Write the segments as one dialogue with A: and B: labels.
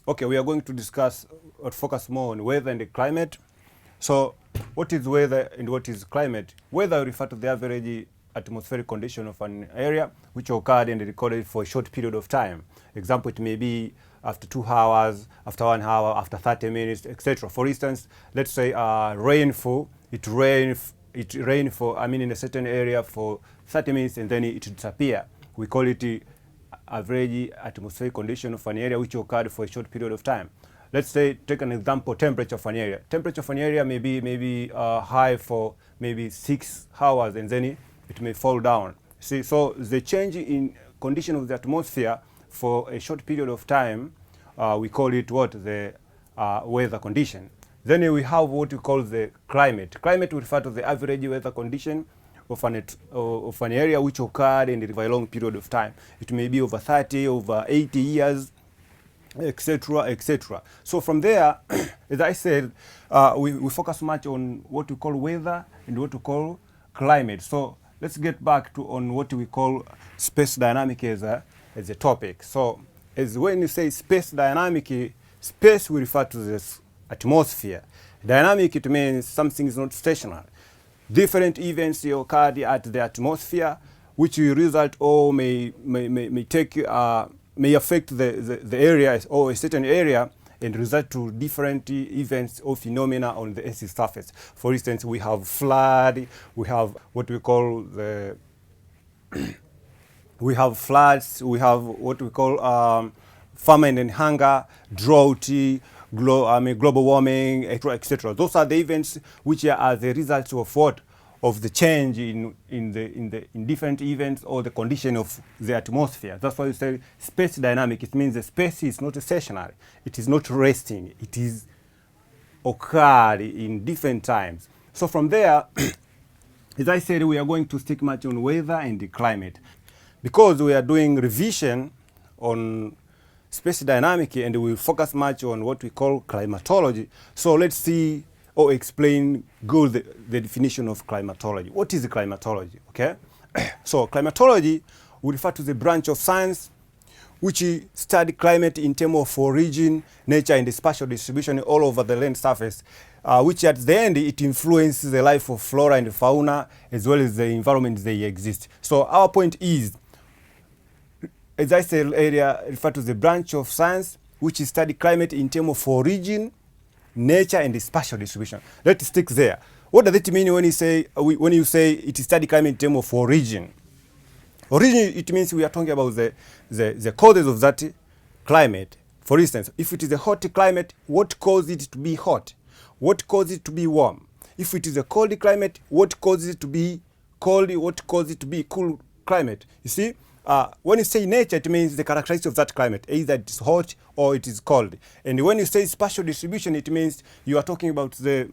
A: Okay, we are going to discuss or focus more on weather and the climate. So, what is weather and what is climate? Weather refers to the average atmospheric condition of an area which occurred and recorded for a short period of time. Example, it may be after 2 hours, after 1 hour, after 30 minutes, etc. For instance, let's say rainfall, it rained for, in a certain area for 30 minutes and then it disappear. We call it the average atmospheric condition of an area which occurred for a short period of time. Let's say, take an example, temperature of an area. Temperature of an area may be high for maybe 6 hours and then it may fall down. See, so the change in condition of the atmosphere for a short period of time, we call it what? The weather condition. Then we have what we call the climate. Climate will refer to the average weather condition of an area which occurred in a long period of time. It may be over 30, over 80 years, etc., etc. So from there, as I said, we focus much on what we call weather and what we call climate. So let's get back to on what we call space dynamic as a topic. So as when you say space dynamic, space will refer to this atmosphere. Dynamic, it means something is not stationary. Different events occurred at the atmosphere, which will result or may affect the area or a certain area and result to different events or phenomena on the Earth's surface. For instance, we have flood, we have what we call the we have floods, we have what we call famine and hunger, drought, global warming, etc. Those are the events which are the results of what? Of the change in different events or the condition of the atmosphere. That's why we say space dynamic. It means the space is not stationary. It is not resting. It is occurred in different times. So from there, as I said, we are going to stick much on weather and the climate. Because we are doing revision on space dynamic and we will focus much on what we call climatology. So let's see or explain good the definition of climatology. What is climatology? Okay, so climatology will refer to the branch of science which study climate in terms of origin, nature, and the spatial distribution all over the land surface, which at the end it influences the life of flora and fauna as well as the environment they exist. So our point is, as I said earlier, refer to the branch of science which study climate in terms of origin, nature, and the spatial distribution. Let's stick there. What does it mean when you say it study climate in terms of origin? Origin, it means we are talking about the causes of that climate. For instance, if it is a hot climate, what caused it to be hot? What caused it to be warm? If it is a cold climate, what causes it to be cold? What caused it to be cool climate? You see? When you say nature, it means the characteristics of that climate, either it's hot or it is cold. And when you say spatial distribution, it means you are talking about the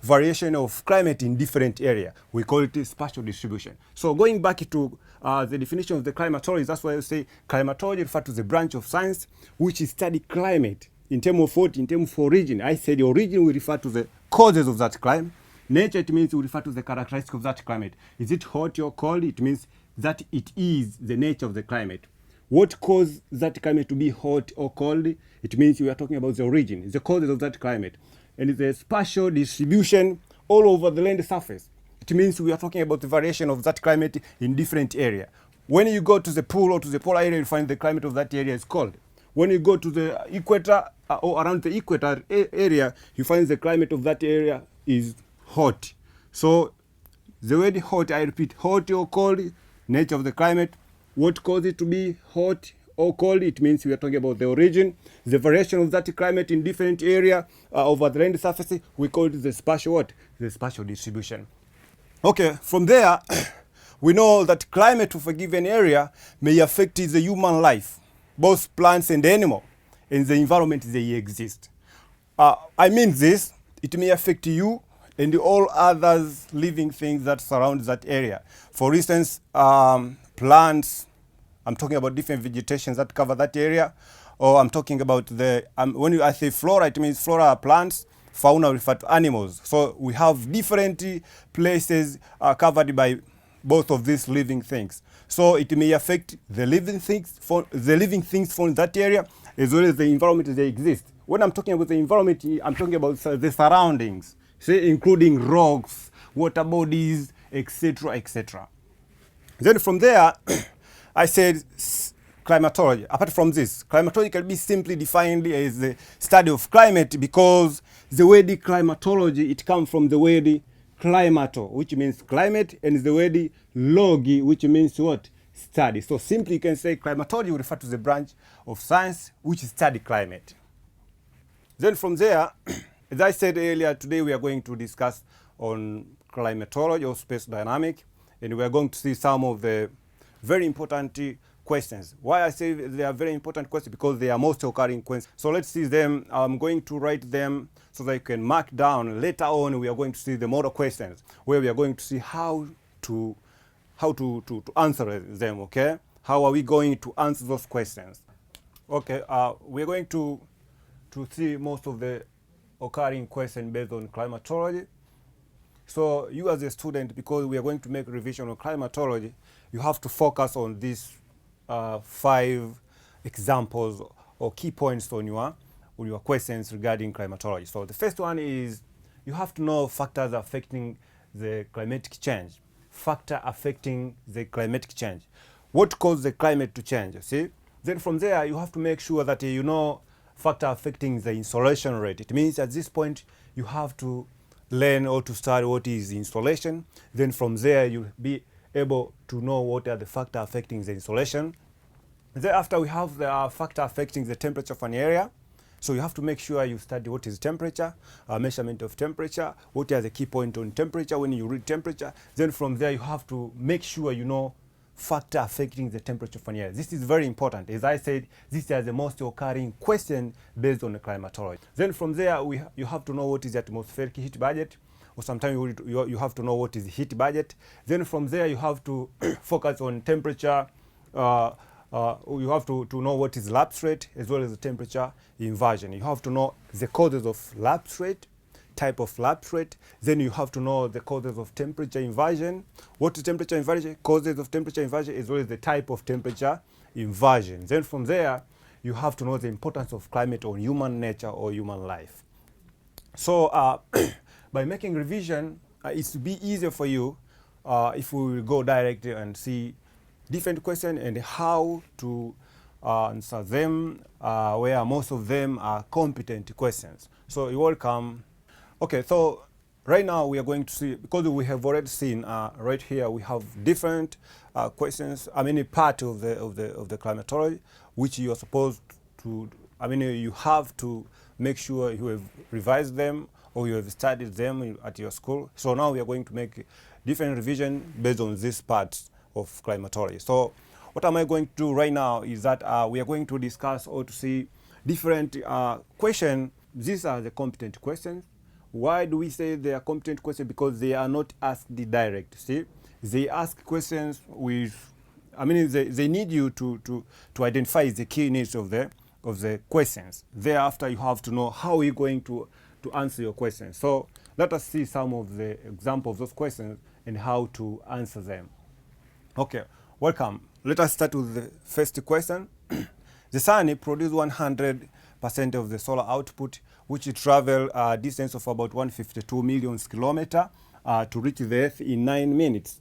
A: variation of climate in different areas. We call it spatial distribution. So going back to the definition of the climatology, that's why I say climatology refers to the branch of science which study climate in terms of what? In terms of origin. I said the origin will refer to the causes of that climate. Nature, it means we refer to the characteristics of that climate. Is it hot or cold? It means that it is the nature of the climate. What caused that climate to be hot or cold? It means we are talking about the origin, the causes of that climate. And the spatial distribution all over the land surface. It means we are talking about the variation of that climate in different areas. When you go to the pole or to the polar area, you find the climate of that area is cold. When you go to the equator or around the equator area, you find the climate of that area is hot. So the word hot, I repeat, hot or cold, nature of the climate. What caused it to be hot or cold? It means we are talking about the origin, the variation of that climate in different area over the land surface. We call it the spatial what? The spatial distribution. Okay, from there, we know that climate of a given area may affect the human life, both plants and animal, in the environment they exist. I mean this, it may affect you and all others living things that surround that area. For instance, plants, I'm talking about different vegetations that cover that area, or I'm talking about when I say flora, it means flora are plants, fauna refer to animals. So we have different places covered by both of these living things. So it may affect the living things from that area as well as the environment they exist. When I'm talking about the environment, I'm talking about the surroundings, see, including rocks, water bodies, etc., etc. Then from there, I said climatology. Apart from this, climatology can be simply defined as the study of climate, because the word climatology, it comes from the word climato, which means climate, and the word logi, which means what? Study. So simply you can say climatology will refer to the branch of science which study climate. Then from there, as I said earlier, today we are going to discuss on climatology or space dynamic, and we are going to see some of the very important questions. Why I say they are very important questions? Because they are most occurring questions. So let's see them. I'm going to write them so that you can mark down. Later on, we are going to see the model questions, where we are going to see how to answer them, okay? How are we going to answer those questions? Okay, we're going to see most of the occurring questions based on climatology. So you as a student, because we are going to make revision on climatology, you have to focus on these 5 examples or key points on your questions regarding climatology. So the first one is you have to know factors affecting the climatic change. Factor affecting the climatic change. What caused the climate to change? See? Then from there, you have to make sure that you know factor affecting the insolation rate. It means at this point, you have to learn or to study what is insolation. Then from there, you'll be able to know what are the factors affecting the insolation. Thereafter, we have the factor affecting the temperature of an area. So you have to make sure you study what is temperature, measurement of temperature, what are the key points on temperature when you read temperature. Then from there, you have to make sure you know factor affecting the temperature of an area. This is very important. As I said, these are the most occurring question based on the climatology. Then from there, you have to know what is the atmospheric heat budget, or sometimes you have to know what is heat budget. Then from there, you have to focus on temperature. You have to know what is lapse rate as well as the temperature inversion. You have to know the causes of lapse rate, type of lapse rate. Then you have to know the causes of temperature inversion. What is temperature inversion? Causes of temperature inversion as well as the type of temperature inversion. Then from there, you have to know the importance of climate on human nature or human life. So by making revision, it will be easier for you if we will go directly and see different questions and how to answer them, where most of them are competent questions. So you're welcome. Okay, so right now we are going to see, because we have already seen right here, we have different questions. I mean, a part of the climatology, which you are supposed to. I mean, you have to make sure you have revised them or you have studied them at your school. So now we are going to make different revision based on these parts of climatology. So what am I going to do right now is that we are going to discuss or to see different questions. These are the competent questions. Why do we say they are competent questions? Because they are not asked direct. See, they ask questions with, I mean, they need you to identify the key needs of the questions. Thereafter, you have to know how you're going to answer your questions. So let us see some of the examples of those questions and how to answer them. Okay, welcome. Let us start with the first question. The sun produces 100% of the solar output, which travel a distance of about 152 million kilometers to reach the Earth in 9 minutes,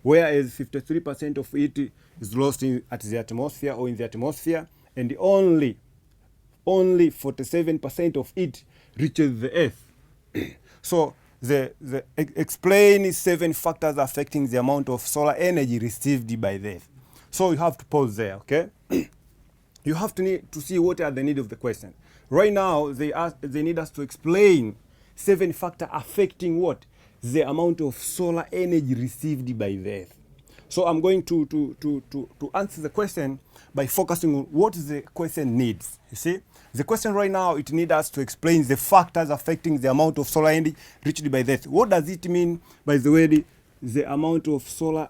A: whereas 53% of it is lost at the atmosphere or in the atmosphere, and only 47% of it reaches the Earth. So explain 7 factors affecting the amount of solar energy received by the Earth. So you have to pause there, okay? You have to see what are the needs of the question. Right now, they need us to explain 7 factors affecting what? The amount of solar energy received by the Earth. So I'm going to answer the question by focusing on what the question needs. You see, the question right now, it needs us to explain the factors affecting the amount of solar energy reached by the Earth. What does it mean, by the way, the amount of solar,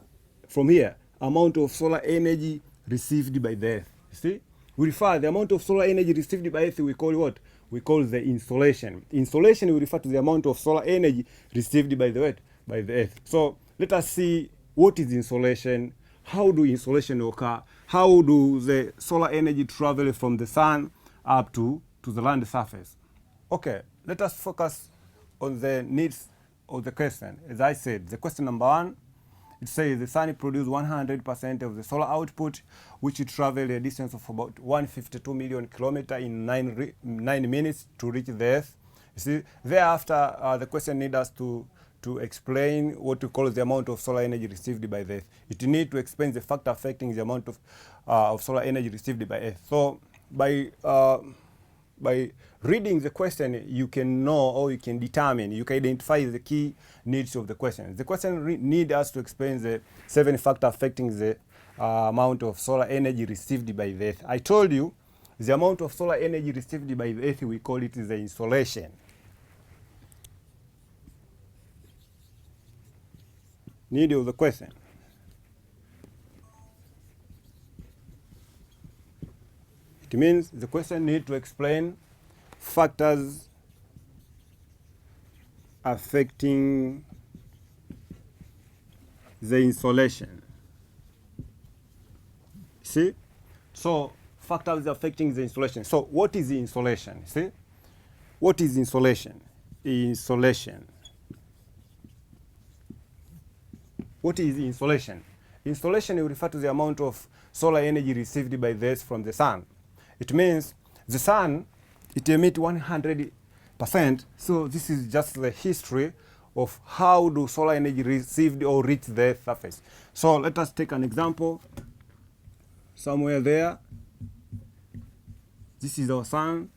A: from here, amount of solar energy received by the Earth? You see, we refer the amount of solar energy received by Earth, we call what? We call the insolation. Insolation, we refer to the amount of solar energy received by the Earth. By the Earth. So let us see what is insolation, how do insolation occur, how do the solar energy travel from the sun up to the land surface. Okay, let us focus on the needs of the question. As I said, the question number 1, it says the sun produces 100% of the solar output, which it travels a distance of about 152 million kilometers in 9 minutes to reach the Earth. You see, thereafter, the question needs us to explain what we call the amount of solar energy received by the Earth. It needs to explain the factor affecting the amount of solar energy received by Earth. So by reading the question, you can know, or you can determine, you can identify the key needs of the question. The question needs us to explain the 7 factors affecting the amount of solar energy received by the Earth. I told you the amount of solar energy received by the Earth, we call it the insolation. Need of the question. It means the question needs to explain factors affecting the insolation. See? So, factors affecting the insolation. So, what is the insolation? See? What is insolation? Insolation. What is insolation? Insolation will refer to the amount of solar energy received by the Earth from the sun. It means the sun, it emits 100%. So this is just the history of how do solar energy received or reach the Earth's surface. So let us take an example. Somewhere there, this is our sun.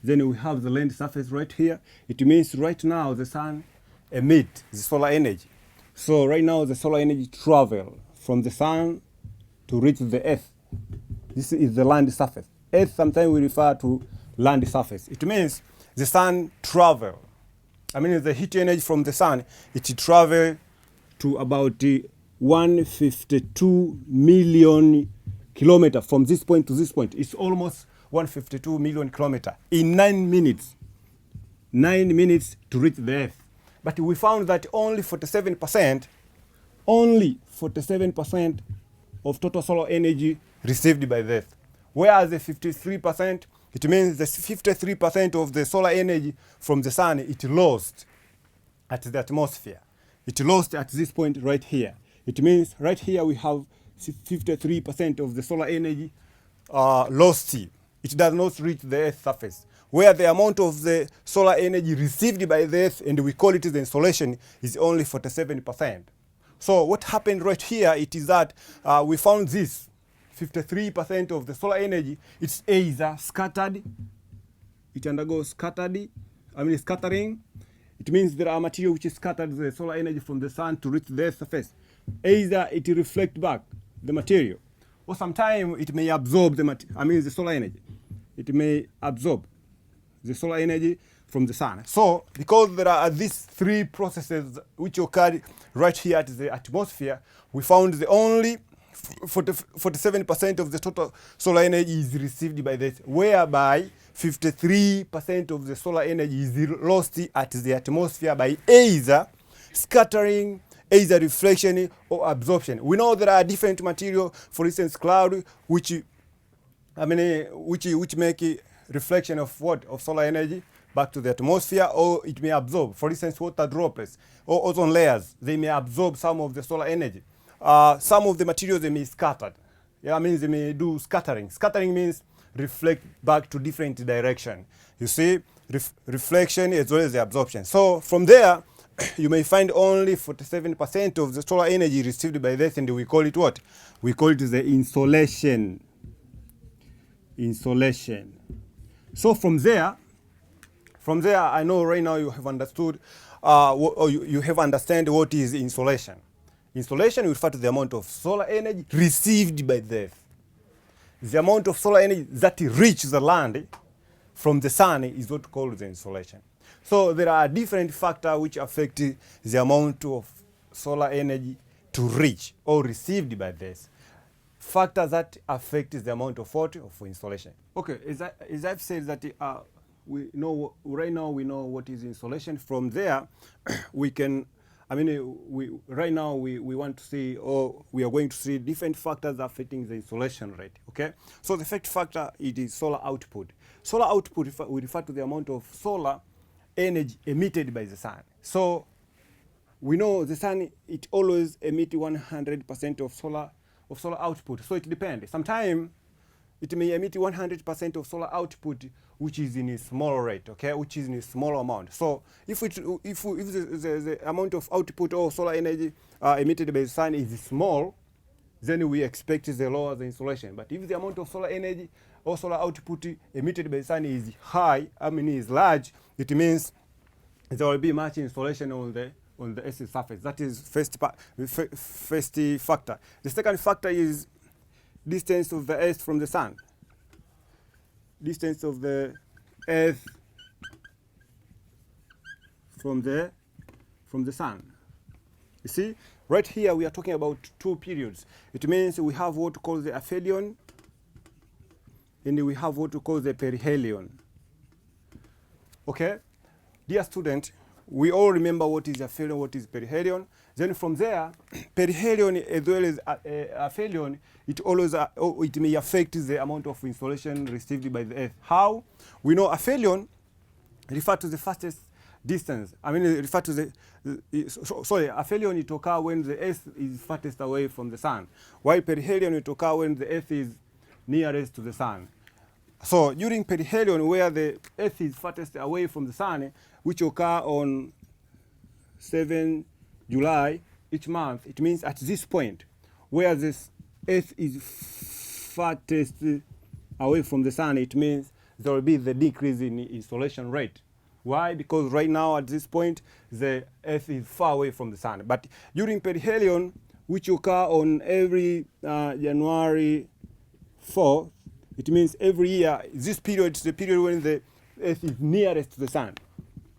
A: Then we have the land surface right here. It means right now the sun emits the solar energy. So right now the solar energy travels from the sun to reach the Earth. This is the land surface. Earth sometimes we refer to land surface. It means the sun travel. I mean the heat energy from the sun, it travel to about 152 million kilometers from this point to this point. It's almost 152 million kilometers in 9 minutes. 9 minutes to reach the Earth. But we found that only 47% of total solar energy received by the Earth. Whereas the 53%, it means the 53% of the solar energy from the sun, it lost at the atmosphere. It lost at this point right here. It means right here we have 53% of the solar energy lost. It does not reach the Earth's surface. Where the amount of the solar energy received by the Earth, and we call it the insolation, is only 47%. So what happened right here, it is that we found this 53% of the solar energy, it's either scattered, it undergoes scattering. It means there are material which is scattered the solar energy from the sun to reach the Earth's surface. Either it reflects back the material, or sometimes it may absorb the solar energy. It may absorb the solar energy from the sun. So, because there are these 3 processes which occur right here at the atmosphere, we found the only 47% of the total solar energy is received by the Earth, whereby 53% of the solar energy is lost at the atmosphere by either scattering, either reflection or absorption. We know there are different materials, for instance, cloud, which make a reflection of what? Of solar energy back to the atmosphere, or it may absorb. For instance, water droplets or ozone layers, they may absorb some of the solar energy. Some of the materials, they may scattered. They may do scattering. Scattering means reflect back to different direction. You see, reflection as well as the absorption. So from there, you may find only 47% of the solar energy received by the Earth, and we call it what? We call it the insolation. Insolation. So from there, I know right now you have understood, you have understand what is insolation. Insolation will refer to the amount of solar energy received by the Earth. The amount of solar energy that reaches the land from the sun is what called the insolation. So there are different factors which affect the amount of solar energy to reach or received by the Earth. Factors that affect the amount of what? Of insolation. Okay, as I've said that we know right now we know what is insolation. From there, we can I mean, we right now we want to see, or we are going to see different factors affecting the insolation rate. Okay, so the first factor, it is solar output. Solar output, we refer to the amount of solar energy emitted by the sun. So we know the sun, it always emits 100% of solar output. So it depends. Sometimes it may emit 100% of solar output, which is in a small rate, okay, which is in a small amount. So if the amount of output or solar energy emitted by the sun is small, then we expect the lower the insolation. But if the amount of solar energy or solar output emitted by the sun is high, I mean is large, it means there will be much insolation on the Earth's surface. That is first factor. The second factor is distance of the Earth from the sun. Distance of the Earth from the sun. You see, right here we are talking about two periods. It means we have what we call the aphelion, and we have what we call the perihelion. Okay, dear student, we all remember what is aphelion, what is perihelion. Then from there, perihelion as well as aphelion, it always it may affect the amount of insolation received by the Earth. How? We know aphelion refer to the fastest distance. I mean, refer to the sorry, aphelion it occurs when the Earth is farthest away from the sun, while perihelion it occurs when the Earth is nearest to the sun. So during perihelion, where the Earth is farthest away from the sun, which occur on 7 July each month, it means at this point, where this Earth is farthest away from the sun, it means there will be the decrease in insolation rate. Why? Because right now at this point, the Earth is far away from the sun. But during perihelion, which occur on every January 4th, it means every year, this period is the period when the Earth is nearest to the sun.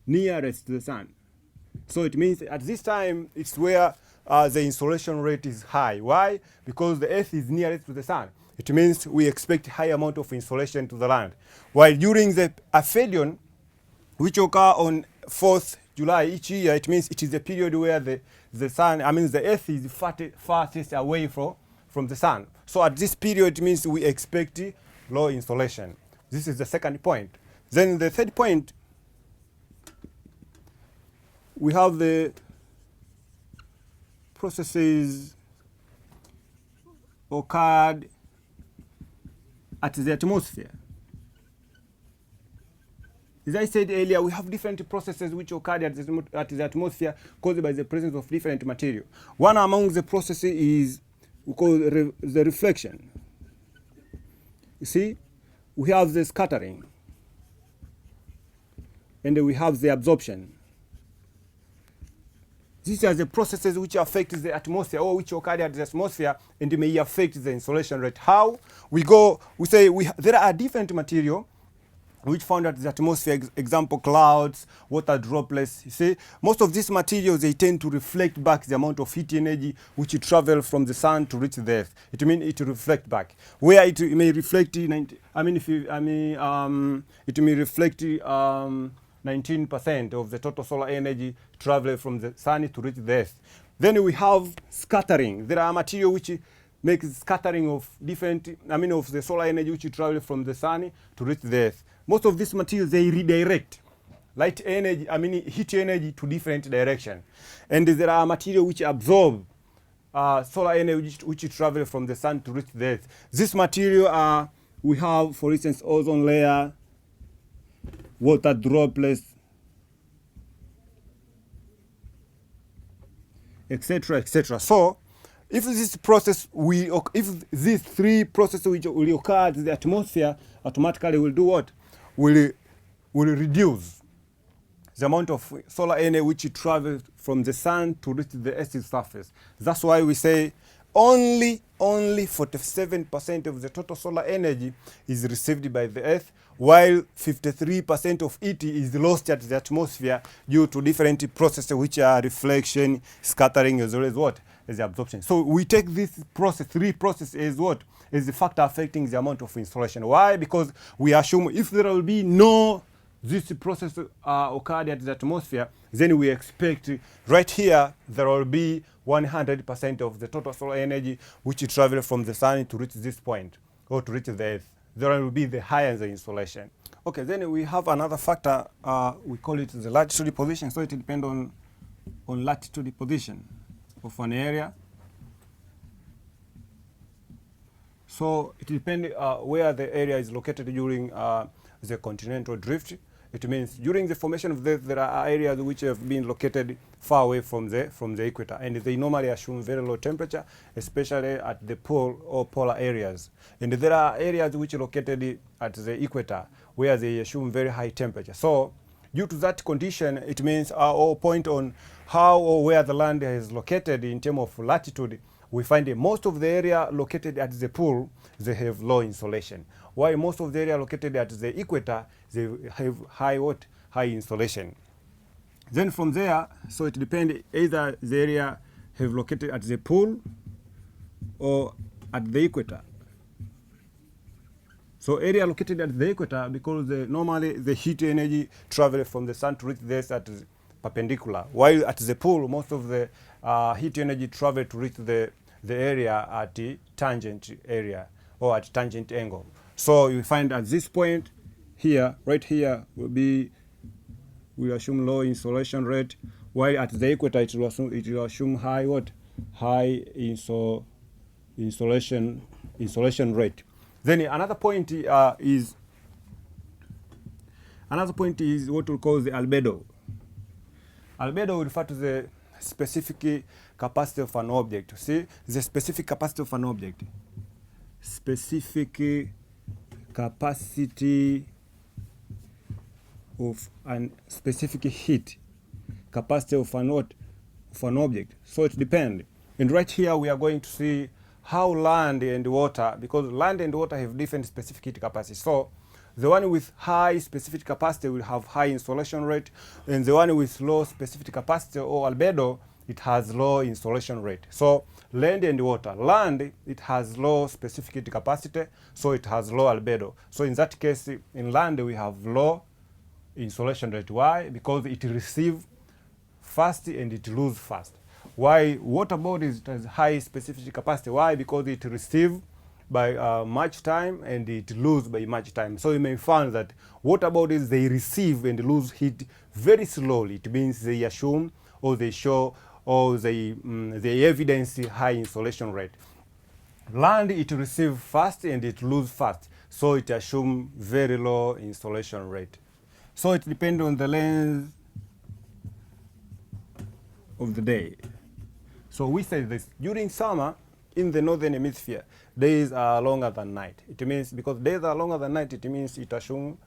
A: Nearest to the sun. So it means at this time, it's where the insolation rate is high. Why? Because the Earth is nearest to the sun. It means we expect high amount of insolation to the land. While during the aphelion, which occur on 4th July each year, it means it is the period where the sun, I mean the Earth is farthest away from the sun. So at this period, it means we expect low insolation. This is the second point. Then the third point, we have the processes occurred at the atmosphere. As I said earlier, we have different processes which occurred at the atmosphere caused by the presence of different material. One among the processes is we call the reflection. You see, we have the scattering, and we have the absorption. These are the processes which affect the atmosphere, or which occur at the atmosphere, and may affect the insolation rate. How? We say there are different material which found at the atmosphere, example clouds, water droplets. You see, most of these materials, they tend to reflect back the amount of heat energy which travel from the sun to reach the Earth. It means it reflect back. Where it may reflect, it may reflect 19% of the total solar energy travel from the sun to reach the Earth. Then we have scattering. There are material which make scattering of of the solar energy which travel from the sun to reach the Earth. Most of these materials, they redirect light energy, heat energy to different direction. And there are materials which absorb solar energy which travel from the sun to reach the Earth. This material, we have, for instance, ozone layer, water droplets, etc., etc. So, if these three processes which will occur in the atmosphere, automatically will do what? Will reduce the amount of solar energy which travels from the sun to reach the Earth's surface. That's why we say only 47% of the total solar energy is received by the Earth, while 53% of it is lost at the atmosphere due to different processes which are reflection, scattering, as well as what? As the absorption. So we take this three processes as what? As the factor affecting the amount of insolation. Why? Because we assume if there will be no this process occurred at the atmosphere, then we expect right here there will be 100% of the total solar energy which travel from the sun to reach this point or to reach the earth. There will be the higher the insolation. Okay, then we have another factor, we call it the latitude position. So it depends on latitude position of an area. So it depends where the area is located during the continental drift. It means during the formation of this, there are areas which have been located far away from the equator, and they normally assume very low temperature, especially at the pole or polar areas. And there are areas which are located at the equator where they assume very high temperature. So due to that condition, it means our point on how or where the land is located in terms of latitude, we find that most of the area located at the pole, they have low insolation. While most of the area located at the equator, they have high insolation. Then from there, so it depends either the area have located at the pole or at the equator. So area located at the equator, because normally the heat energy travels from the sun to reach this at perpendicular, while at the pole, most of the heat energy travel to reach the area at the tangent area or at tangent angle. So you find at this point here, right here, we assume low insolation rate, while at the equator it will assume high insolation rate. Then another point is what we call the albedo. Albedo will refer to the specific capacity of an object. See, the specific capacity of an object. Specific capacity of an specific heat capacity of an object. So it depends. And right here we are going to see how land and water, because land and water have different specific heat capacity. So the one with high specific capacity will have high insolation rate, and the one with low specific capacity or albedo, it has low insolation rate. So land and water. Land, it has low specific heat capacity, so it has low albedo. So in that case, in land we have low insolation rate. Why? Because it receives fast and it loses fast. Why water bodies has high specific capacity? Why? Because it receives by much time and it loses by much time. So you may find that water bodies, they receive and lose heat very slowly. It means they assume or they show or they evidence high insolation rate. Land, it receives fast and it loses fast. So it assumes very low insolation rate. So it depends on the length of the day. So we say this, during summer in the northern hemisphere, days are longer than night. It means because days are longer than night, it means it assumes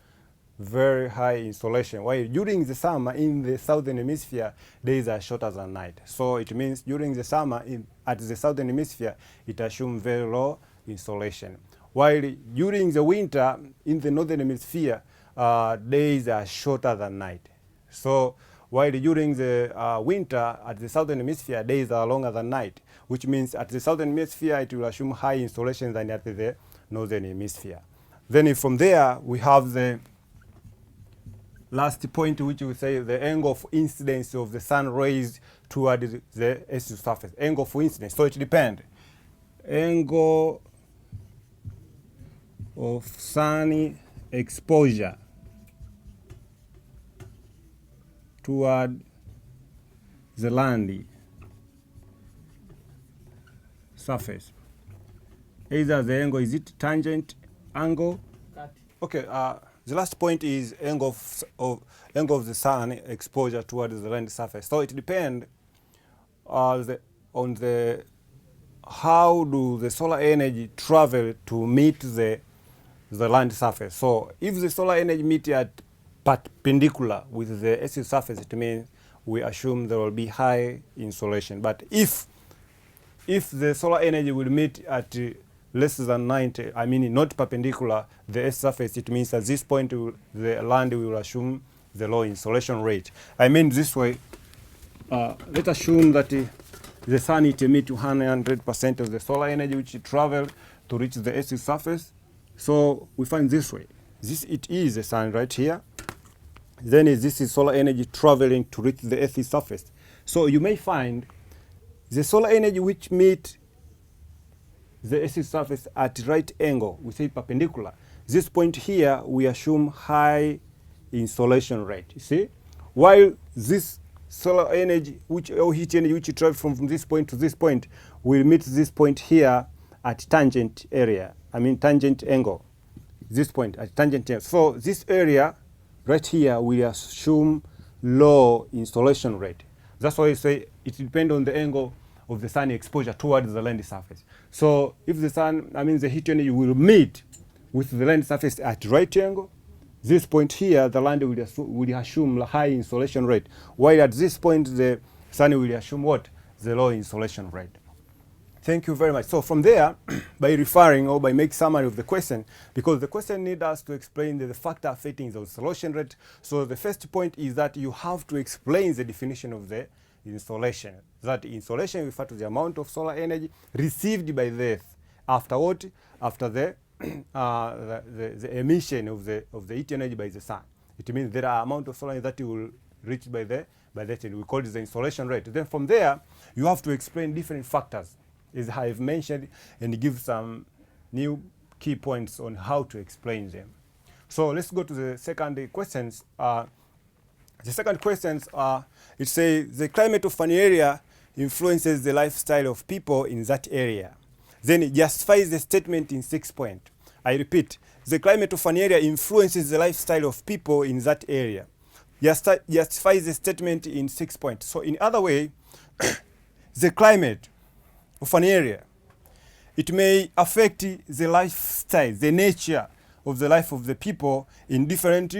A: very high insolation. While during the summer in the southern hemisphere, days are shorter than night. So it means during the summer at the southern hemisphere, it assumes very low insolation. While during the winter in the northern hemisphere, days are shorter than night. So while during the winter at the southern hemisphere, days are longer than night, which means at the southern hemisphere it will assume high insolation than at the northern hemisphere. Then from there we have the last point, which we say the angle of incidence of the sun rays toward the Earth's surface. Angle of incidence. So it depends. Angle of sun exposure toward the land surface. Either the angle, is it tangent angle? Okay, the last point is angle of the sun exposure towards the land surface. So it depends on the how do the solar energy travel to meet the land surface. So if the solar energy meet at perpendicular with the Earth's surface, it means we assume there will be high insolation. But if the solar energy will meet at less than 90, I mean not perpendicular the Earth's surface, it means at this point the land will assume the low insolation rate. I mean this way, let's assume that the sun it emits 100% of the solar energy which travel to reach the Earth's surface. So we find this way. It is the sun right here. Then this is solar energy traveling to reach the Earth's surface. So you may find the solar energy which meet the Earth's surface at right angle, we say perpendicular. This point here, we assume high insolation rate, you see? While this solar energy, or heat energy which travels from this point to this point, will meet this point here at tangent area, tangent angle. This point at tangent angle. So this area right here, we assume low insolation rate. That's why you say it depends on the angle of the sun exposure towards the land surface. So if the sun, the heat energy will meet with the land surface at right angle, this point here, the land will assume high insolation rate, while at this point, the sun will assume what? The low insolation rate. Thank you very much. So from there, by referring or by making summary of the question, because the question needs us to explain the factor affecting the insolation rate. So the first point is that you have to explain the definition of the insolation. That insolation refers to the amount of solar energy received by the Earth after what? After the emission of the heat energy by the sun. It means there are amount of solar energy that you will reach by the Earth, and we call it the insolation rate. Then from there, you have to explain different factors, as I have mentioned, and give some new key points on how to explain them. So let's go to the second questions. The second questions it says the climate of an area influences the lifestyle of people in that area. Then it justifies the statement in 6 points. I repeat, the climate of an area influences the lifestyle of people in that area. Justifies the statement in 6 points. So in other way, the climate of an area, it may affect the lifestyle, the nature of the life of the people in different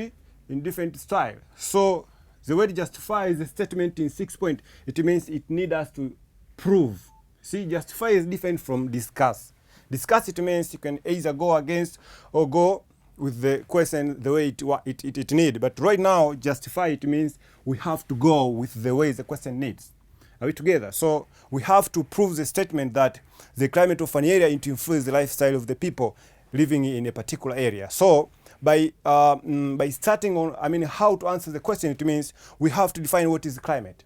A: style. So the word justifies the statement in 6 points. It means it needs us to prove. See, justify is different from discuss. Discuss, it means you can either go against or go with the question the way it needs. But right now, justify, it means we have to go with the way the question needs. Are we together? So we have to prove the statement that the climate of an area influences the lifestyle of the people living in a particular area. So by starting on, how to answer the question, it means we have to define what is climate.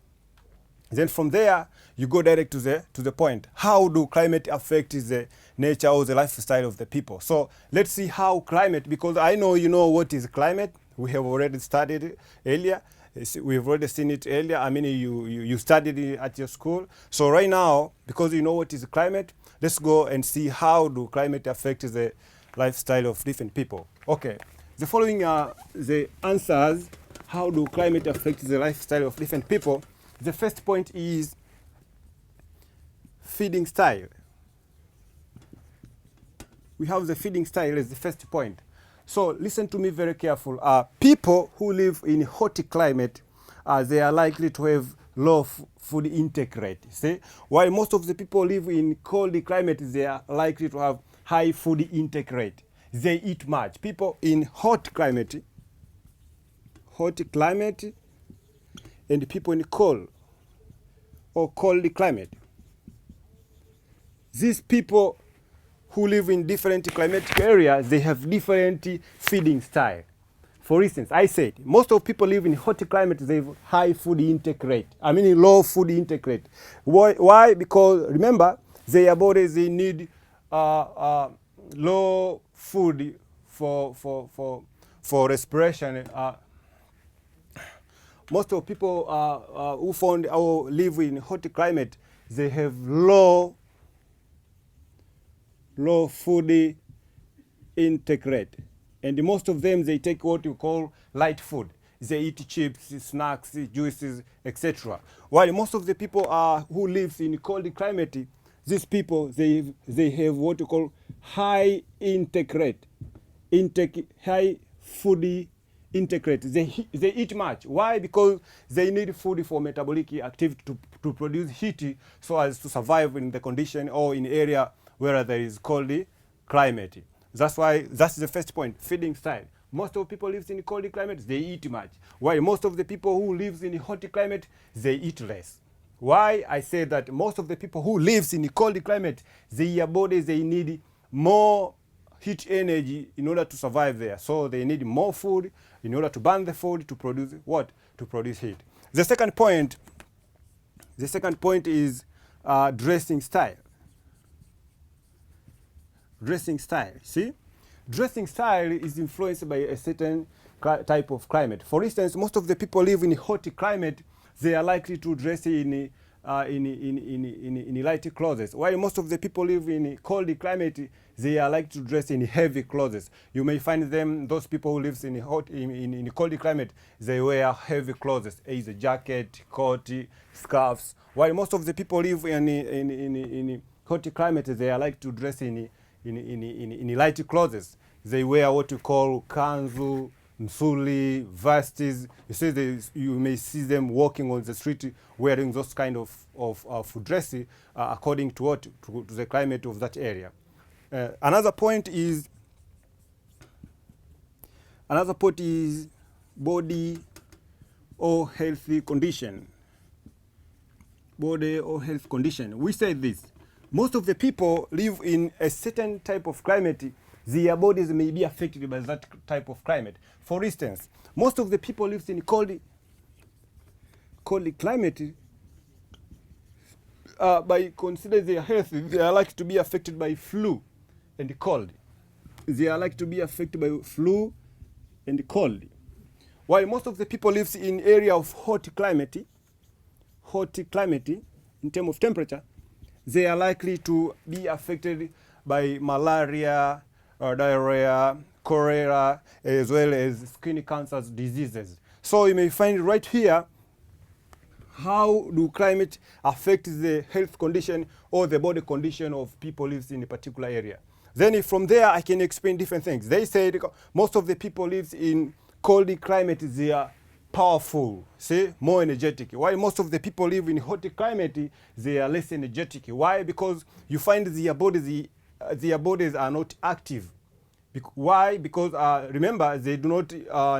A: Then from there, you go direct to the point. How do climate affect the nature or the lifestyle of the people? So let's see how climate, because I know you know what is climate. We have already studied it earlier. We've already seen it earlier. You studied it at your school. So right now, because you know what is climate, let's go and see how do climate affect the lifestyle of different people. Okay, the following are the answers. How do climate affect the lifestyle of different people? The first point is feeding style. We have the feeding style as the first point. So listen to me very careful. People who live in hot climate, they are likely to have low food intake rate. See? While most of the people live in cold climate, they are likely to have high food intake rate. They eat much. People in hot climate, and people in cold or cold climate. These people who live in different climatic areas, they have different feeding style. For instance, I said most of people live in hot climate, they have high food intake rate. Low food intake rate. Why? Because remember, their bodies, they need low food for respiration. Most of people who found or live in hot climate, they have low food intake rate. And most of them, they take what you call light food. They eat chips, snacks, juices, etc. While most of the people who live in cold climate, these people, they have what you call high intake rate. High food intake rate. They eat much. Why? Because they need food for metabolic activity to produce heat so as to survive in the condition or in area where there is cold climate. That's why that's the first point, feeding style. Most of people live in cold climate, they eat much. While most of the people who live in hot climate, they eat less. Why? I say that most of the people who live in cold climate, their bodies, they need more heat energy in order to survive there. So they need more food in order to burn the food to produce what? To produce heat. The second point is dressing style. Dressing style, see? Dressing style is influenced by a certain type of climate. For instance, most of the people live in a hot climate, they are likely to dress in light clothes. While most of the people live in a cold climate, they are likely to dress in heavy clothes. You may find those people who live in a cold climate, they wear heavy clothes, either jacket, coat, scarves. While most of the people live in hot climate, they are likely to dress in light clothes. They wear what you call kanzu, msuli, vesties. You may see them walking on the street wearing those kind of dress according to the climate of that area. Another point is body or healthy condition. Body or health condition. We say this. Most of the people live in a certain type of climate. Their bodies may be affected by that type of climate. For instance, most of the people live in cold climate. By considering their health, they are likely to be affected by flu and cold. They are likely to be affected by flu and cold. While most of the people live in area of hot climate in terms of temperature, they are likely to be affected by malaria, diarrhea, cholera, as well as skin cancer diseases. So you may find right here, how do climate affect the health condition or the body condition of people lives in a particular area. Then from there, I can explain different things. They said most of the people lives in cold climate, they are powerful, see, more energetic. While most of the people live in hot climate, they are less energetic. Why? Because you find their bodies are not active. Why? Because remember, they do not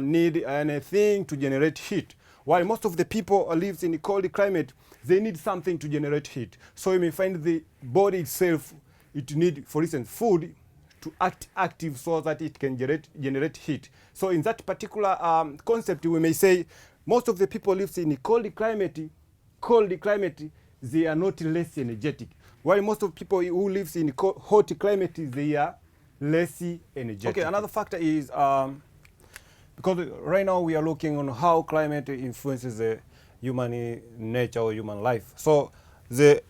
A: need anything to generate heat. While most of the people live in a cold climate, they need something to generate heat. So you may find the body itself, it needs, for instance, food to act active so that it can generate heat. So in that particular concept, we may say most of the people live in a cold climate, they are not less energetic. While most of the people who live in hot climate, they are less energetic. Okay, another factor is, because right now we are looking on how climate influences the human nature or human life. So the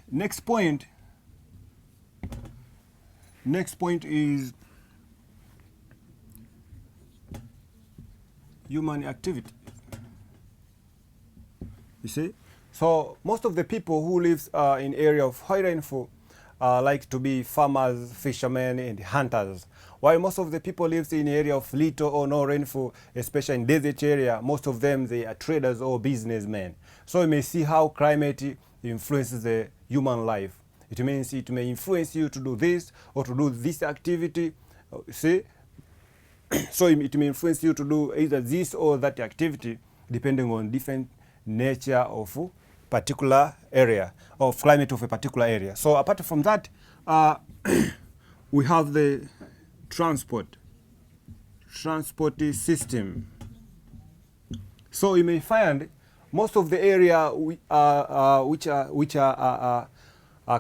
A: next point is human activity. You see? So most of the people who live in area of high rainfall like to be farmers, fishermen, and hunters. While most of the people live in area of little or no rainfall, especially in desert area, most of them, they are traders or businessmen. So you may see how climate influences the human life. It means it may influence you to do this or to do this activity. See? So it may influence you to do either this or that activity depending on different nature of particular area or climate of a particular area. So apart from that, we have the transport system. So you may find most of the area which are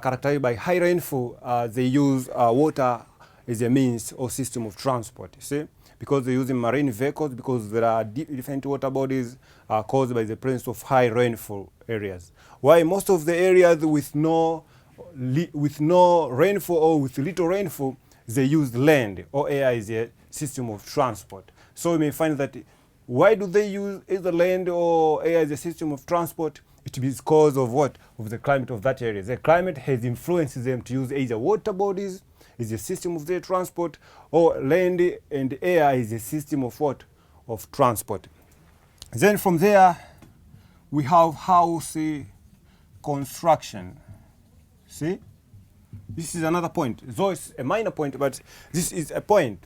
A: characterized by high rainfall, they use water as a means or system of transport. See, because they're using marine vehicles, because there are different water bodies caused by the presence of high rainfall areas. While most of the areas with no rainfall or with little rainfall, they use land or air as a system of transport. So you may find that why do they use either land or air as a system of transport? It is because of what? Of the climate of that area. The climate has influenced them to use either water bodies as a system of their transport, or land and air is a system of what? Of transport. Then from there, we have house construction. See? This is another point. Though it's a minor point, but this is a point.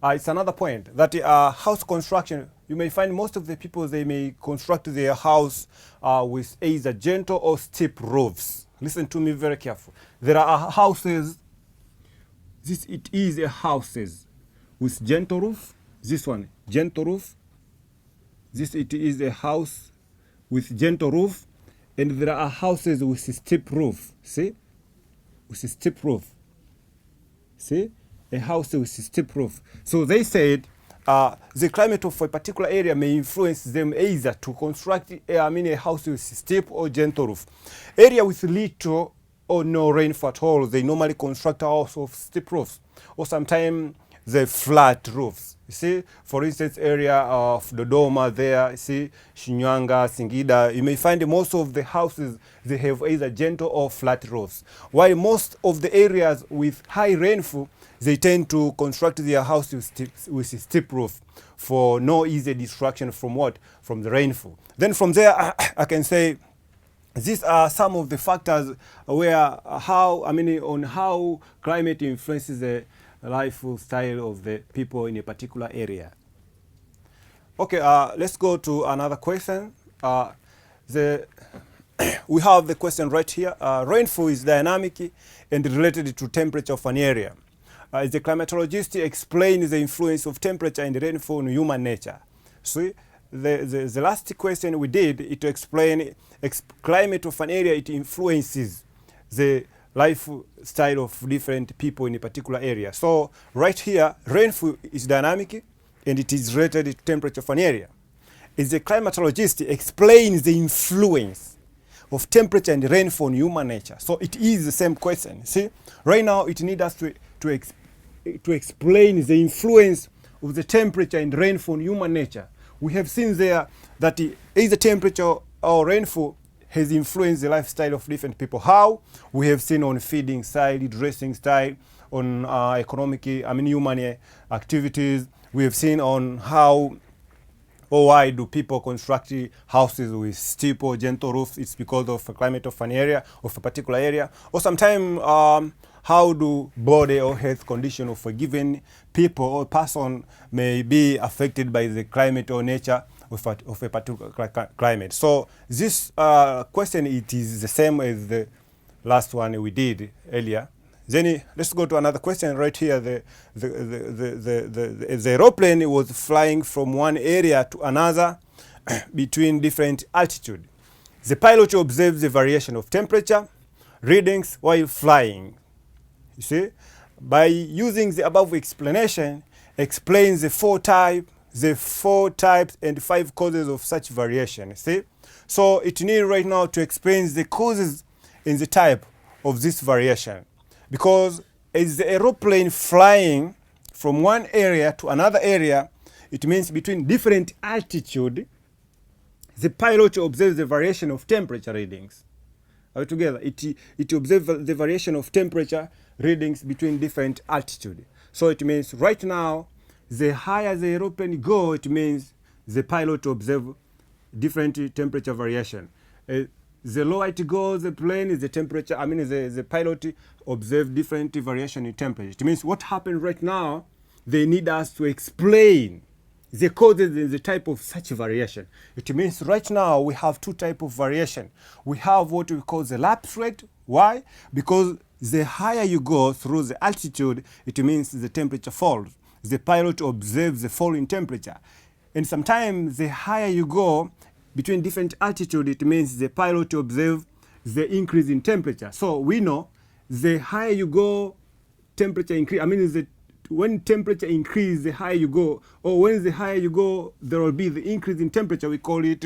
A: It's another point that house construction, you may find most of the people, they may construct their house with either gentle or steep roofs. Listen to me very careful. There are houses, it is a houses with gentle roof. This one, gentle roof, This it is a house with gentle roof, and there are houses with steep roof. See, with a steep roof. See, a house with a steep roof. So they said the climate of a particular area may influence them either to construct a house with steep or gentle roof. Area with little or no rainfall at all, they normally construct a house of steep roofs, or sometimes the flat roofs. You see, for instance, area of Dodoma there, you see, Shinyanga, Singida, you may find most of the houses, they have either gentle or flat roofs. While most of the areas with high rainfall, they tend to construct their house with a steep roof for no easy destruction from what? From the rainfall. Then from there, I can say, these are some of the factors where on how climate influences the lifestyle of the people in a particular area. Okay, let's go to another question. We have the question right here. Rainfall is dynamic and related to temperature of an area. Is the climatologist explain the influence of temperature and rainfall on human nature? See, the last question we did, it to explain climate of an area, it influences the lifestyle of different people in a particular area. So right here, rainfall is dynamic and it is related to temperature of an area. Is the climatologist explains the influence of temperature and rainfall on human nature. So it is the same question. See, right now it needs us to explain the influence of the temperature and rainfall on human nature. We have seen there that either temperature or rainfall has influenced the lifestyle of different people. How? We have seen on feeding side, dressing style, on human activities. We have seen on how or why do people construct houses with steep or gentle roofs. It's because of the climate of an area, of a particular area. Or sometimes how do body or health condition of a given people or person may be affected by the climate or nature of a particular climate. So this question, it is the same as the last one we did earlier. Then let's go to another question right here. The aeroplane was flying from one area to another between different altitude. The pilot observed the variation of temperature readings while flying. You see, by using the above explanation, explains the four types and 5 causes of such variation. See, so it needs right now to explain the causes and the type of this variation, because as the aeroplane flying from one area to another area, it means between different altitude, the pilot observes the variation of temperature readings. Altogether, it observes the variation of temperature readings between different altitude. So it means right now, the higher the aeroplane go, it means the pilot observe different temperature variation. The lower it goes, the plane is the temperature, the pilot observe different variation in temperature. It means what happened right now, they need us to explain the causes and the type of such variation. It means right now we have 2 types of variation. We have what we call the lapse rate. Why? Because the higher you go through the altitude, it means the temperature falls. The pilot observes the fall in temperature. And sometimes the higher you go between different altitude, it means the pilot observes the increase in temperature. So we know the higher you go, temperature increase. When temperature increase, the higher you go, or when the higher you go, there will be the increase in temperature. We call it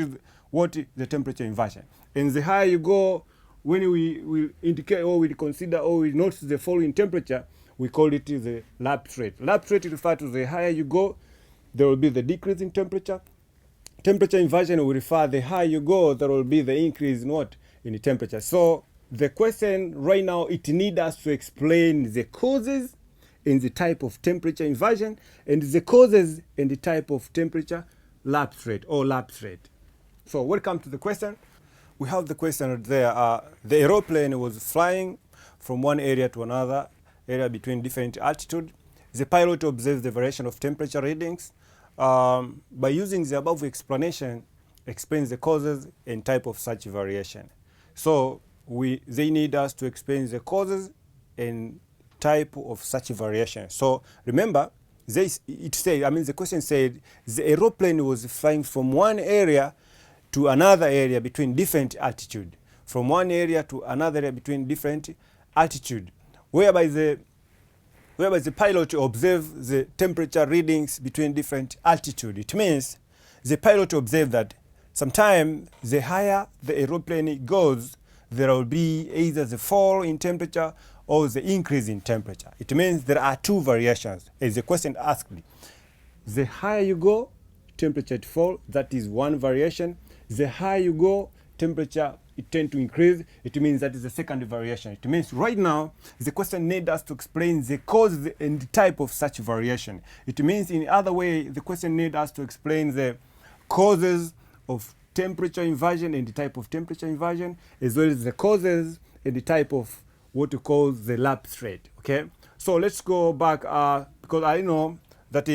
A: the temperature inversion. And the higher you go, when we indicate or we consider or we notice the fall in temperature, we call it the lapse rate. Lapse rate refers to the higher you go, there will be the decrease in temperature. Temperature inversion will refer the higher you go, there will be the increase in what? In the temperature. So the question right now, it needs us to explain the causes and the type of temperature inversion, and the causes and the type of temperature lapse rate or lapse rate. So welcome to the question. We have the question right there. The aeroplane was flying from one area to another area between different altitude. The pilot observes the variation of temperature readings. By using the above explanation, explains the causes and type of such variation. So they need us to explain the causes and type of such variation. So remember, it said, I mean, the question said the aeroplane was flying from one area to another area between different altitude. From one area to another area between different altitude, whereby the pilot observed the temperature readings between different altitude. It means the pilot observed that sometimes the higher the aeroplane goes, there will be either the fall in temperature or the increase in temperature. It means there are two variations, as the question asked me. The higher you go, temperature it fall, that is one variation. The higher you go, temperature it tend to increase. It means that is the second variation. It means right now the question needs us to explain the cause and the type of such variation. It means in other way the question needs us to explain the causes of temperature inversion and the type of temperature inversion, as well as the causes and the type of what we call the lapse rate. Okay, so let's go back because I know that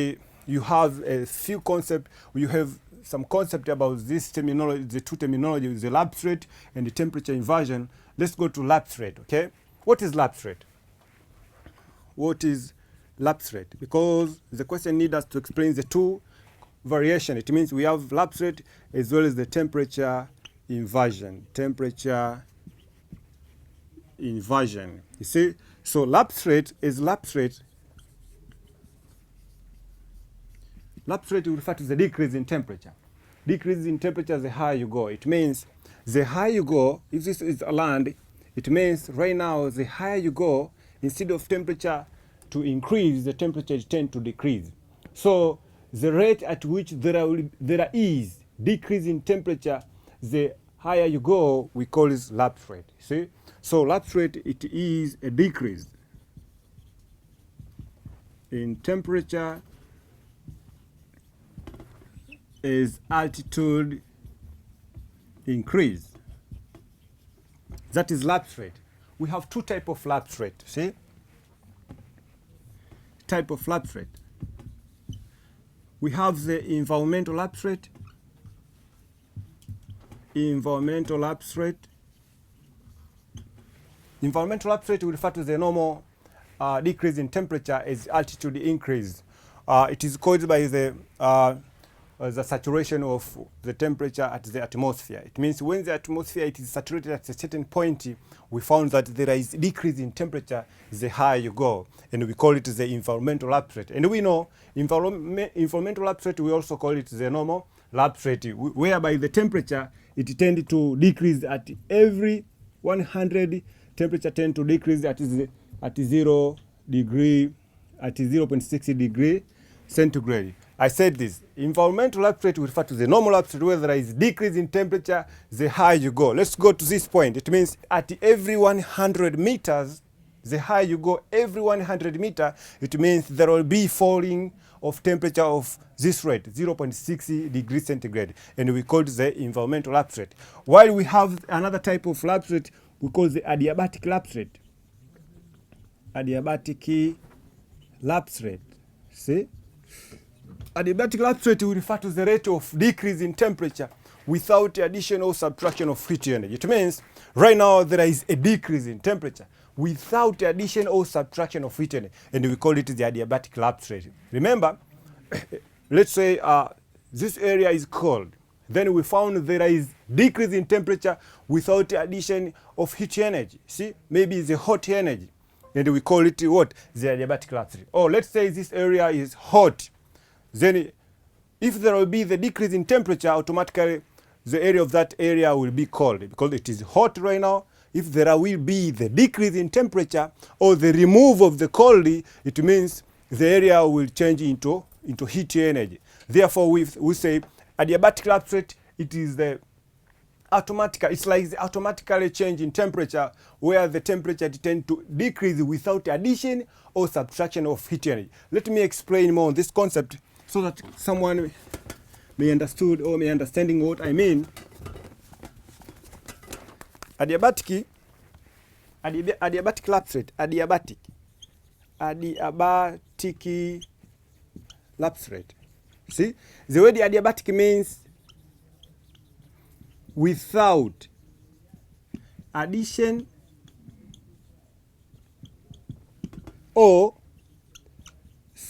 A: you have a few concepts. You have some concept about this terminology, the two terminologies, the lapse rate and the temperature inversion. Let's go to lapse rate. Okay, what is lapse rate? What is lapse rate? Because the question needs us to explain the two variation. It means we have lapse rate as well as the temperature inversion. Temperature inversion. You see, so lapse rate is lapse rate. Lapse rate will refer to the decrease in temperature. Decrease in temperature the higher you go. It means the higher you go, if this is a land, it means right now the higher you go, instead of temperature to increase, the temperature tends to decrease. So the rate at which there is decrease in temperature, the higher you go, we call it lapse rate. See? So lapse rate, it is a decrease in temperature as altitude increase. That is lapse rate. We have two types of lapse rate. See? Type of lapse rate. We have the environmental lapse rate. Environmental lapse rate. Environmental lapse rate will refer to the normal decrease in temperature as altitude increase. It is caused by the saturation of the temperature at the atmosphere. It means when the atmosphere it is saturated at a certain point, we found that there is decrease in temperature the higher you go, and we call it the environmental lapse rate. And we know environmental lapse rate, we also call it the normal lapse rate, whereby the temperature it tends to decrease at every 100. Temperature tend to decrease at 0 degree, at 0.60 degree centigrade. I said this. Environmental lapse rate will refer to the normal lapse rate, where there is decrease in temperature, the higher you go. Let's go to this point. It means at every 100 meters, the higher you go, every 100 meter, it means there will be falling of temperature of this rate, 0.60 degrees centigrade, and we call it the environmental lapse rate. While we have another type of lapse rate, we call the adiabatic lapse rate. Adiabatic lapse rate. See? Adiabatic lapse rate will refer to the rate of decrease in temperature without addition or subtraction of heat energy. It means right now there is a decrease in temperature without addition or subtraction of heat energy, and we call it the adiabatic lapse rate. Remember, let's say this area is cold. Then we found there is decrease in temperature without addition of heat energy. See, maybe the hot energy, and we call it what? The adiabatic lapse rate. Or let's say this area is hot. Then if there will be the decrease in temperature, automatically the area of that area will be cold because it is hot right now. If there will be the decrease in temperature or the remove of the cold, it means the area will change into heat energy. Therefore, we say adiabatic lapse rate, it is the automatic, it's like the automatically change in temperature where the temperature tends to decrease without addition or subtraction of heat energy. Let me explain more on this concept so that someone may understood or may understanding what I mean. Adiabatic lapse rate, adiabatic lapse rate. See, the word adiabatic means without addition or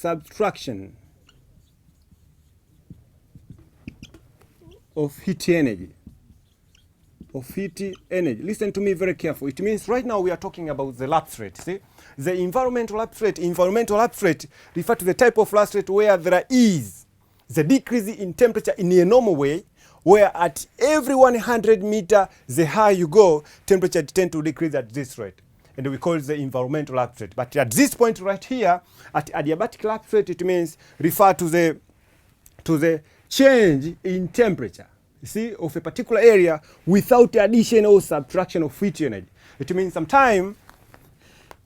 A: subtraction of heat energy. Listen to me very carefully. It means right now we are talking about the lapse rate. See, the environmental lapse rate refer to the type of lapse rate where there is the decrease in temperature in a normal way, where at every 100 meter, the higher you go, temperature tend to decrease at this rate. And we call it the environmental lapse rate. But at this point right here, at adiabatic lapse rate, it means refer to the change in temperature, you see, of a particular area without addition or subtraction of heat energy. It means sometime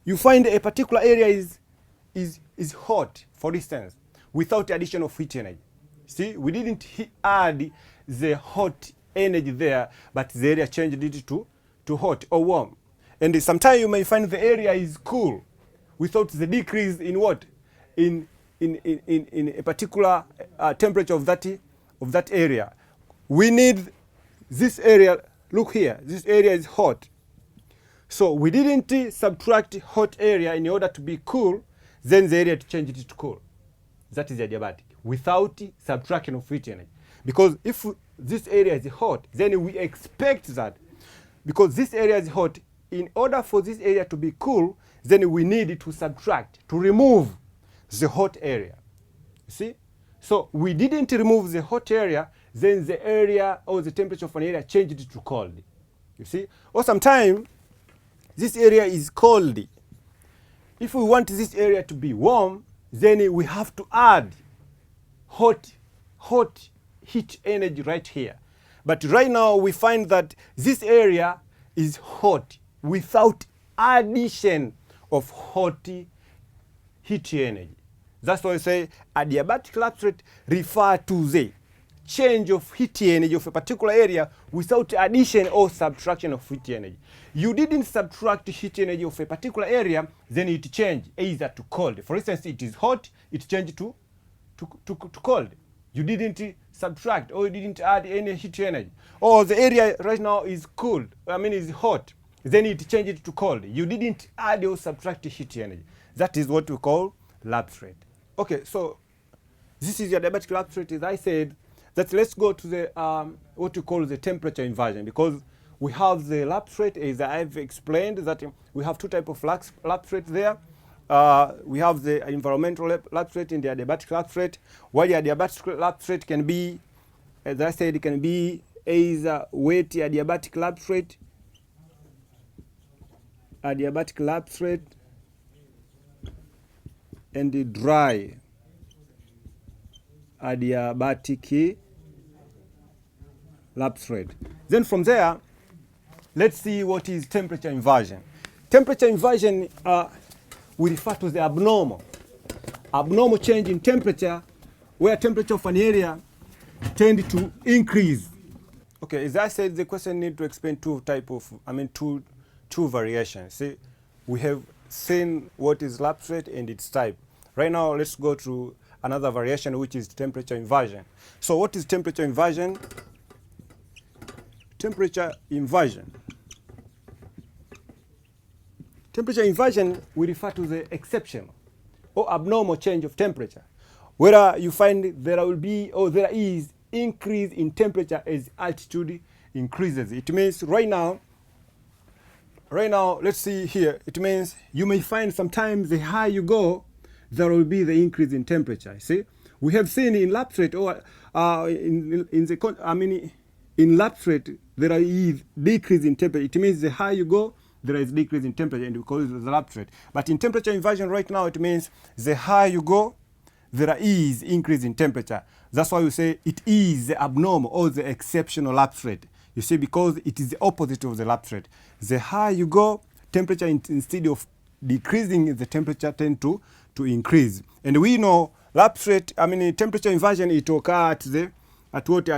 A: you find a particular area is hot, for instance, without addition of heat energy. See, we didn't add the hot energy there, but the area changed it to hot or warm. And sometimes you may find the area is cool without the decrease in what? In a particular temperature of that area. We need this area, look here, this area is hot. So we didn't subtract hot area in order to be cool, then the area to change it to cool. That is adiabatic, without subtraction of heat energy. Because if this area is hot, then we expect that, because this area is hot, in order for this area to be cool, then we need to subtract, to remove the hot area. See? So we didn't remove the hot area, then the area or the temperature of an area changed to cold. You see? Or sometimes this area is cold. If we want this area to be warm, then we have to add hot heat energy right here. But right now we find that this area is hot without addition of hot heat energy. That's why we say adiabatic lapse rate refer to the change of heat energy of a particular area without addition or subtraction of heat energy. You didn't subtract heat energy of a particular area, then it changed either to cold. For instance, it is hot, it changed to cold. You didn't subtract or you didn't add any heat energy. Or the area right now is cold, is hot, then it changed to cold. You didn't add or subtract heat energy. That is what we call lapse rate. Okay, so this is your adiabatic lapse rate. As I said, that let's go to the what we call the temperature inversion, because we have the lapse rate, as I've explained, that we have two types of lapse rate there. We have the environmental lapse rate and the adiabatic lapse rate. While the adiabatic lapse rate can be, as I said, it can be either wet adiabatic lapse rate, and the dry adiabatic lapse rate. Then from there, let's see what is temperature inversion. Temperature inversion we refer to the abnormal change in temperature, where temperature of an area tend to increase. Okay, as I said, the question need to explain two variations. See, we have seen what is lapse rate and its type. Right now, let's go to another variation, which is temperature inversion. So what is temperature inversion? Temperature inversion, we refer to the exceptional or abnormal change of temperature, where you find there will be or there is increase in temperature as altitude increases. It means right now, let's see here, it means you may find sometimes the higher you go, there will be the increase in temperature. See, we have seen in lapse rate or in lapse rate there is decrease in temperature. It means the higher you go, there is decrease in temperature, and we call it the lapse rate. But in temperature inversion right now, it means the higher you go, there is increase in temperature. That's why we say it is the abnormal or the exceptional lapse rate. You see, because it is the opposite of the lapse rate. The higher you go, temperature instead of decreasing, the temperature tend to increase. And we know lapse rate, temperature inversion, it occurs at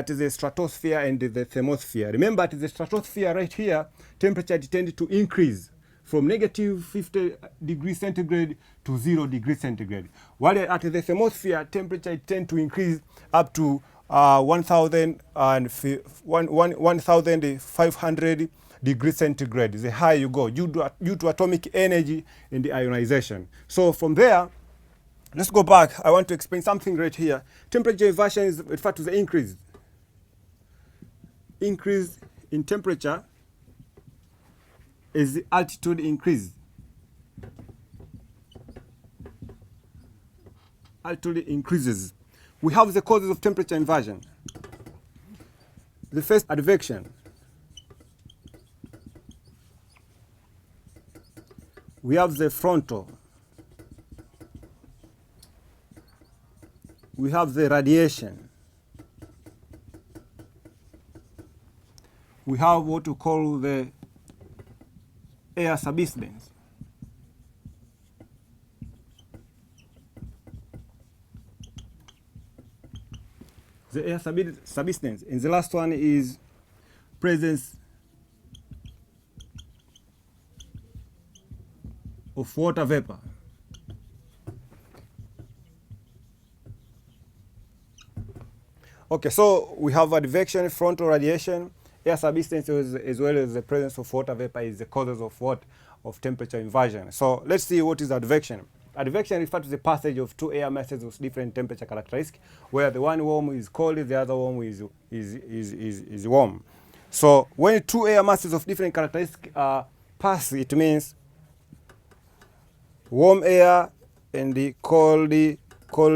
A: the stratosphere and the thermosphere. Remember, at the stratosphere right here, temperature tends to increase from negative 50 degrees centigrade to 0 degrees centigrade. While at the thermosphere, temperature tends to increase up to 1,500 degrees centigrade. The higher you go, due to atomic energy and the ionization. So from there, let's go back. I want to explain something right here. Temperature inversion is referred to the increase in temperature is the altitude increase. Altitude increases. We have the causes of temperature inversion. The first, advection. We have the frontal. We have the radiation. We have what we call the air subsidence. The air subsidence. And the last one is presence of water vapor. Okay, so we have advection, frontal radiation, air subsidence, as well as the presence of water vapor is the causes of what? Of temperature inversion. So let's see what is advection. Advection refers to the passage of two air masses with different temperature characteristics, where the one warm is cold, the other warm is warm. So when two air masses of different characteristics pass, it means warm air and the cold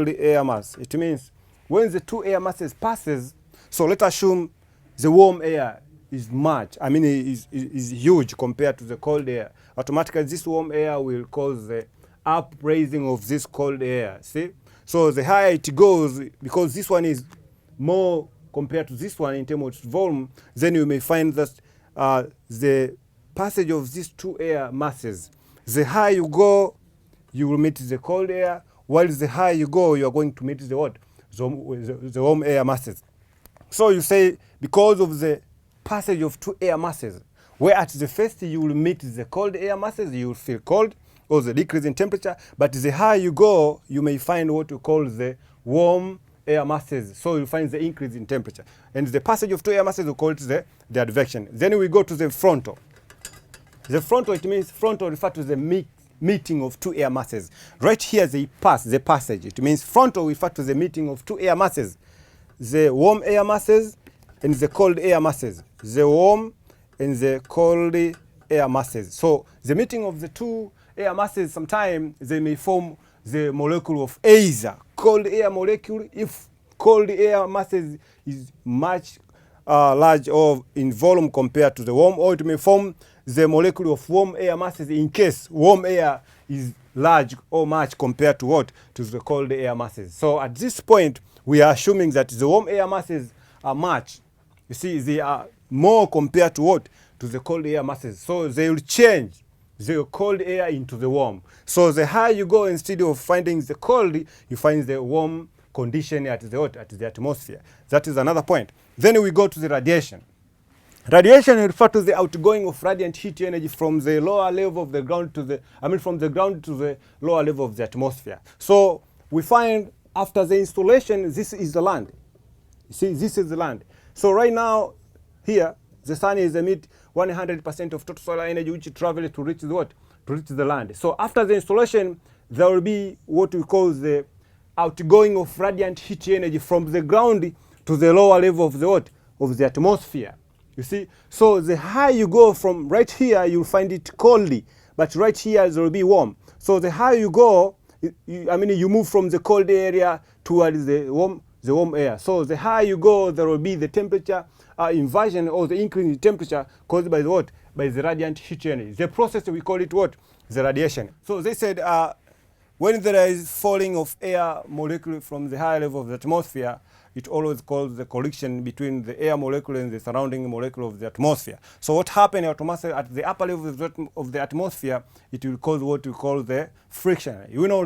A: air mass. It means when the two air masses passes, so let's assume the warm air is much, is huge compared to the cold air. Automatically, this warm air will cause the upraising of this cold air. See? So the higher it goes, because this one is more compared to this one in terms of volume, then you may find that the passage of these two air masses, the higher you go, you will meet the cold air, while the higher you go, you are going to meet the what? The warm air masses. So you say, because of the passage of two air masses, where at the first you will meet the cold air masses, you will feel cold, or the decrease in temperature, but the higher you go, you may find what we call the warm air masses. So you find the increase in temperature. And the passage of two air masses, we call it the advection. Then we go to the frontal. The frontal, it means frontal refers to the meeting of two air masses. Right here, they pass the passage. It means frontal refers to the meeting of two air masses. The warm air masses and the cold air masses. The warm and the cold air masses. So the meeting of the two air masses, sometimes they may form the molecule of either cold air molecule if cold air masses is much large or in volume compared to the warm, or it may form the molecule of warm air masses in case warm air is large or much compared to what? To the cold air masses. So at this point, we are assuming that the warm air masses are much. You see, they are more compared to what? To the cold air masses. So they will change the cold air into the warm. So the higher you go, instead of finding the cold, you find the warm condition at the what? At the atmosphere. That is another point. Then we go to the radiation. Radiation refers to the outgoing of radiant heat energy from the lower level of the ground to the, from the ground to the lower level of the atmosphere. So we find after the installation, this is the land. You see, this is the land. So right now, here, the sun is emit 100% of total solar energy which travels to reach the what? To reach the land. So after the installation, there will be what we call the outgoing of radiant heat energy from the ground to the lower level of the what? Of the atmosphere. You see? So the higher you go from right here, you'll find it coldly. But right here, there will be warm. So the higher you go, you move from the cold area towards the warm air. So the higher you go, there will be the temperature inversion or the increase in temperature caused by the what? By the radiant heat energy. The process, we call it what? The radiation. So they said when there is falling of air molecule from the higher level of the atmosphere, it always causes the collision between the air molecule and the surrounding molecule of the atmosphere. So what happens at the upper level of the atmosphere, it will cause what we call the friction. You know,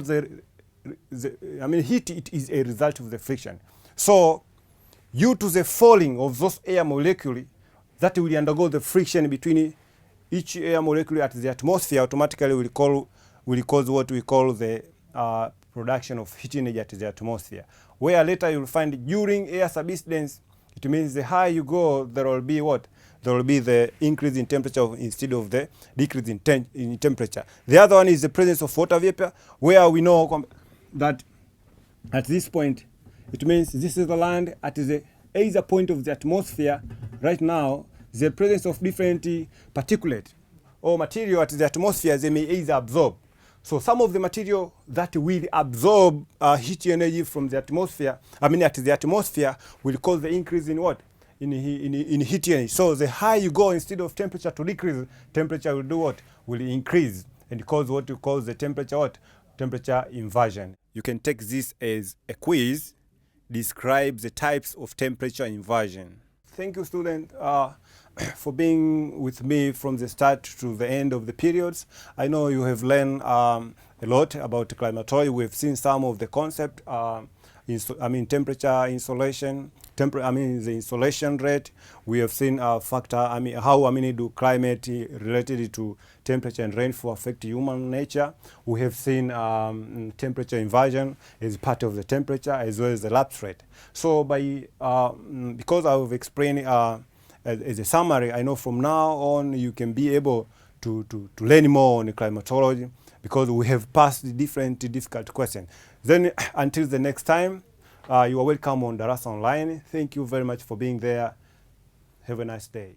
A: heat it is a result of the friction. So due to the falling of those air molecules, that will undergo the friction between each air molecule at the atmosphere, automatically will cause what we call the production of heat energy at the atmosphere. Where later you'll find during air subsidence, it means the higher you go, there will be what? There will be the increase in temperature instead of the decrease in temperature. The other one is the presence of water vapor, where we know that at this point, it means this is the land at the either point of the atmosphere. Right now, the presence of different particulate or material at the atmosphere, they may either absorb. So some of the material that will absorb heat energy from the atmosphere, at the atmosphere, will cause the increase in what? In heat energy. So the higher you go, instead of temperature to decrease, temperature will do what? Will increase and cause what you call the temperature what? Temperature inversion. You can take this as a quiz. Describe the types of temperature inversion. Thank you, student, for being with me from the start to the end of the periods. I know you have learned a lot about climatology. We've seen some of the concept, temperature, insolation, the insolation rate. We have seen factor, how do climate related to temperature and rainfall affect human nature. We have seen temperature inversion as part of the temperature as well as the lapse rate. So because I've explained as a summary, I know from now on you can be able to learn more on climatology because we have passed different difficult questions. Then until the next time, you are welcome on Darasa Online. Thank you very much for being there. Have a nice day.